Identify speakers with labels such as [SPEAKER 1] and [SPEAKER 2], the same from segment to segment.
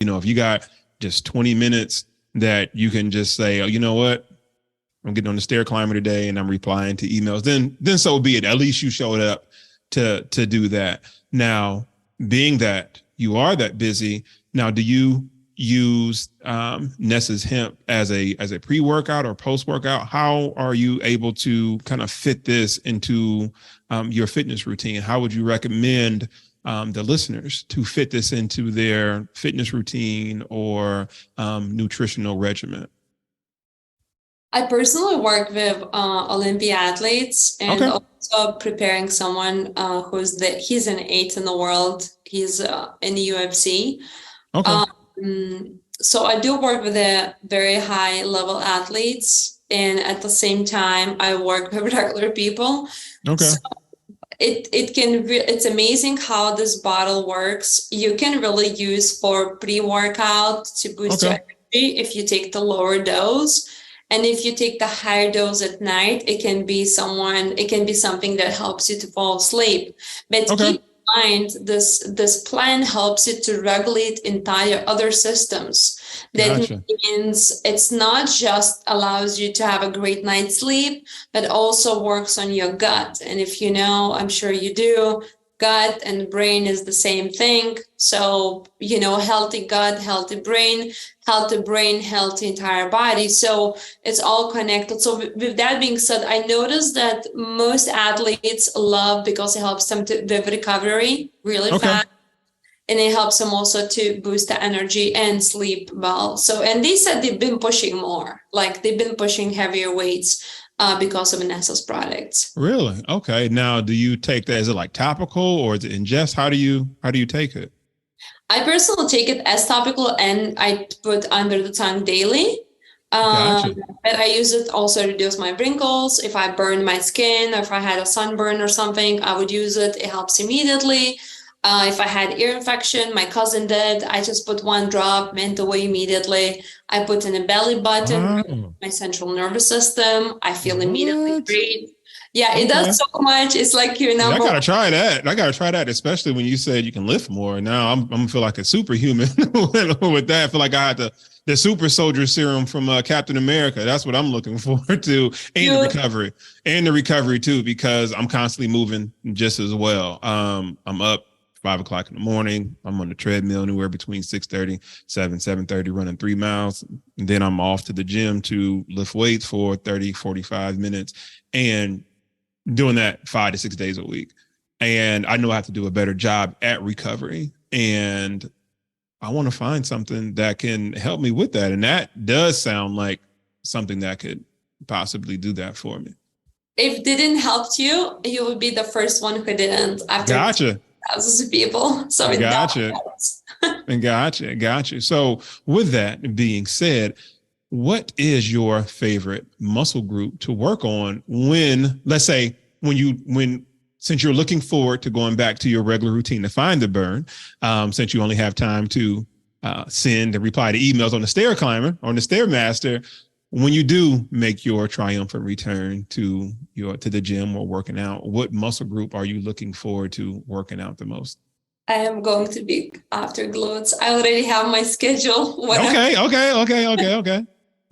[SPEAKER 1] if you got just 20 minutes that you can just say, oh, you know what? I'm getting on the stair climber today and I'm replying to emails, then so be it. At least you showed up to do that. Now, being that you are that busy, now do you use Nessas hemp as a pre-workout or post-workout? How are you able to kind of fit this into your fitness routine? How would you recommend the listeners to fit this into their fitness routine or nutritional regimen?
[SPEAKER 2] I personally work with Olympia athletes and
[SPEAKER 1] Okay.
[SPEAKER 2] also preparing someone he's an eighth in the world. He's in the UFC.
[SPEAKER 1] Okay.
[SPEAKER 2] So I do work with the very high level athletes, and at the same time, I work with regular people.
[SPEAKER 1] Okay.
[SPEAKER 2] So it's amazing how this bottle works. You can really use for pre-workout to boost your
[SPEAKER 1] Okay.
[SPEAKER 2] energy if you take the lower dose. And if you take the higher dose at night, it can be something that helps you to fall asleep. But
[SPEAKER 1] Okay.
[SPEAKER 2] keep in mind this plan helps you to regulate entire other systems. That
[SPEAKER 1] Gotcha.
[SPEAKER 2] means it's not just allows you to have a great night's sleep, but also works on your gut. And if you know, I'm sure you do, gut and brain is the same thing. So, healthy gut, healthy brain, healthy entire body. So it's all connected. So with that being said, I noticed that most athletes love because it helps them with recovery really
[SPEAKER 1] Okay.
[SPEAKER 2] fast. And it helps them also to boost the energy and sleep well. So, and they said they've been pushing more, like they've been pushing heavier weights because of Nessas products.
[SPEAKER 1] Really? Okay. Now, do you take that? Is it like topical or is it ingest? How do you take it?
[SPEAKER 2] I personally take it as topical and I put under the tongue daily.
[SPEAKER 1] Gotcha.
[SPEAKER 2] But I use it also to reduce my wrinkles. If I burn my skin, or if I had a sunburn or something, I would use it. It helps immediately. If I had ear infection, my cousin did. I just put one drop, went away immediately. I put in a belly button,
[SPEAKER 1] Oh,
[SPEAKER 2] my central nervous system. I feel immediately
[SPEAKER 1] what?
[SPEAKER 2] great. Yeah, it does
[SPEAKER 1] Okay.
[SPEAKER 2] so much. It's like your
[SPEAKER 1] Yeah, I
[SPEAKER 2] number
[SPEAKER 1] gotta try that. I gotta try that, especially when you said you can lift more. Now I'm gonna feel like a superhuman with that. I feel like I had the super soldier serum from Captain America. That's what I'm looking forward to, and
[SPEAKER 2] one.
[SPEAKER 1] the recovery too, because I'm constantly moving just as well. I'm up 5 o'clock in the morning. I'm on the treadmill anywhere between 6:30, 7:30, running 3 miles. And then I'm off to the gym to lift weights for 30, 45 minutes. And doing that 5 to 6 days a week. And I know I have to do a better job at recovery. And I want to find something that can help me with that. And that does sound like something that could possibly do that for me.
[SPEAKER 2] If didn't help you, you would be the first one who didn't after
[SPEAKER 1] Gotcha.
[SPEAKER 2] thousands of people. So it definitely
[SPEAKER 1] Gotcha.
[SPEAKER 2] helps.
[SPEAKER 1] And gotcha. So with that being said, what is your favorite muscle group to work on when, let's say, since you're looking forward to going back to your regular routine to find the burn, since you only have time to send and reply to emails on the stair climber, on the stairmaster, when you do make your triumphant return to the gym or working out, what muscle group are you looking forward to working out the most?
[SPEAKER 2] I am going to be after glutes. I already have my schedule.
[SPEAKER 1] Okay.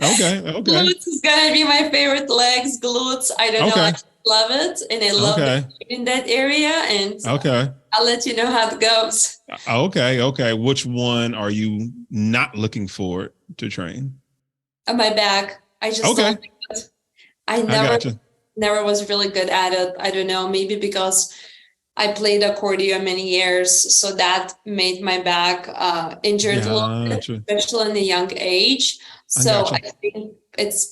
[SPEAKER 2] Glutes is gonna be my favorite legs. Glutes. I don't know. I
[SPEAKER 1] Okay.
[SPEAKER 2] love it, and I love the
[SPEAKER 1] Okay.
[SPEAKER 2] in that area. And
[SPEAKER 1] Okay.
[SPEAKER 2] I'll let you know how it goes.
[SPEAKER 1] Okay. Which one are you not looking forward to train?
[SPEAKER 2] On my back, I just don't
[SPEAKER 1] Okay.
[SPEAKER 2] like it. I
[SPEAKER 1] I gotcha.
[SPEAKER 2] never was really good at it. I don't know. Maybe because I played accordion many years, so that made my back injured a little bit,
[SPEAKER 1] Gotcha.
[SPEAKER 2] especially in a young age.
[SPEAKER 1] I
[SPEAKER 2] So I
[SPEAKER 1] gotcha.
[SPEAKER 2] think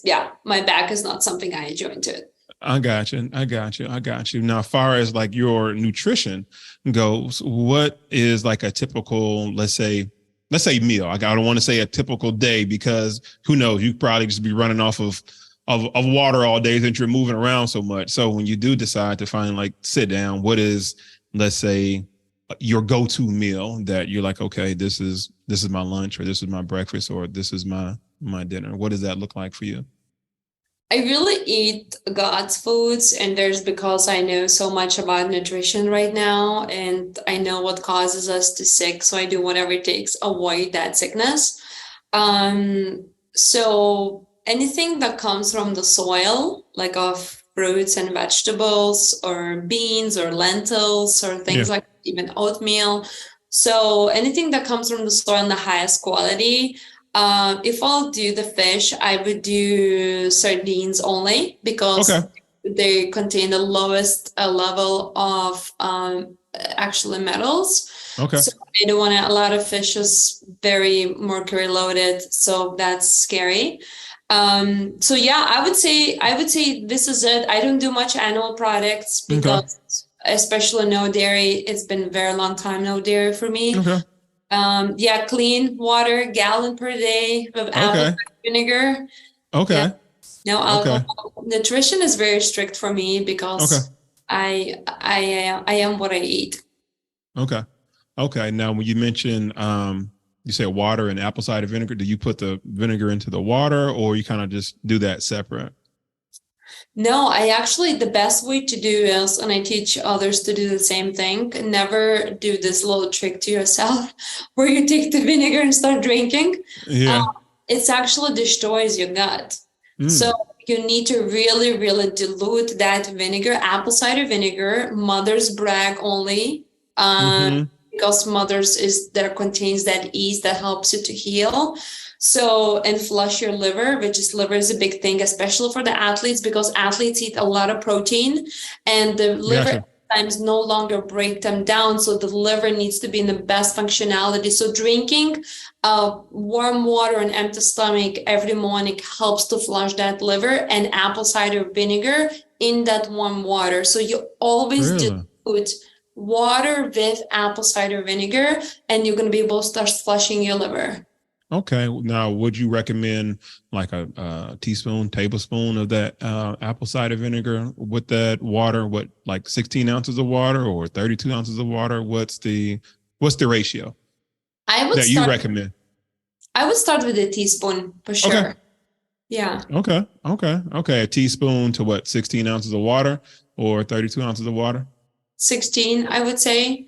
[SPEAKER 2] yeah, my back is not something I enjoy into it.
[SPEAKER 1] I got you. Now, as far as like your nutrition goes, what is like a typical, let's say meal? I don't want to say a typical day because who knows? You probably just be running off of water all day since you're moving around so much. So when you do decide to finally like sit down, what is, let's say, your go-to meal that you're like, okay, this is my lunch or this is my breakfast or this is my dinner? What does that look like for you?
[SPEAKER 2] I really eat God's foods, and there's because I know so much about nutrition right now, and I know what causes us to sick. So I do whatever it takes, avoid that sickness. So anything that comes from the soil, like of fruits and vegetables, or beans, or lentils, or
[SPEAKER 1] Yeah.
[SPEAKER 2] things like even oatmeal. So anything that comes from the soil in the highest quality. If I'll do the fish, I would do sardines only
[SPEAKER 1] Okay.
[SPEAKER 2] because they contain the lowest level of actually metals.
[SPEAKER 1] Okay.
[SPEAKER 2] So I don't want to, a lot of fish is very mercury loaded, so that's scary. So yeah, I would say this is it. I don't do much animal products
[SPEAKER 1] Okay.
[SPEAKER 2] because especially no dairy. It's been a very long time no dairy for me.
[SPEAKER 1] Okay.
[SPEAKER 2] Yeah, clean water, gallon per day of apple
[SPEAKER 1] Okay.
[SPEAKER 2] cider vinegar. Yeah,
[SPEAKER 1] Okay.
[SPEAKER 2] no
[SPEAKER 1] Okay.
[SPEAKER 2] alcohol. Nutrition is very strict for me
[SPEAKER 1] Okay.
[SPEAKER 2] because I am what I eat.
[SPEAKER 1] Okay. Okay. Now, when you mentioned, you said water and apple cider vinegar, do you put the vinegar into the water or you kind of just do that separate?
[SPEAKER 2] No, I actually, the best way to do is, and I teach others to do the same thing, never do this little trick to yourself where you take the vinegar and start drinking. Uh,
[SPEAKER 1] Yeah.
[SPEAKER 2] it's actually destroys your gut. So
[SPEAKER 1] Mm.
[SPEAKER 2] you need to really, really dilute that vinegar, apple cider vinegar, mother's brag only,
[SPEAKER 1] Hmm.
[SPEAKER 2] because mother's is there contains that yeast that helps you to heal. So, and flush your liver, which is liver is a big thing, especially for the athletes, because athletes eat a lot of protein and the liver
[SPEAKER 1] Gotcha.
[SPEAKER 2] enzymes no longer break them down. So the liver needs to be in the best functionality. So drinking warm water on empty stomach every morning helps to flush that liver, and apple cider vinegar in that warm water. So you always
[SPEAKER 1] Really?
[SPEAKER 2] dilute water with apple cider vinegar, and you're going to be able to start flushing your liver.
[SPEAKER 1] Okay. Now, would you recommend like a teaspoon, tablespoon of that apple cider vinegar with that water? What, like 16 ounces of water or 32 ounces of water? What's the ratio
[SPEAKER 2] I would
[SPEAKER 1] that you
[SPEAKER 2] start
[SPEAKER 1] recommend?
[SPEAKER 2] I would start with a teaspoon for
[SPEAKER 1] Okay.
[SPEAKER 2] sure. Yeah.
[SPEAKER 1] Okay. Okay. Okay. A teaspoon to what, 16 ounces of water or 32 ounces of water?
[SPEAKER 2] 16, I would say.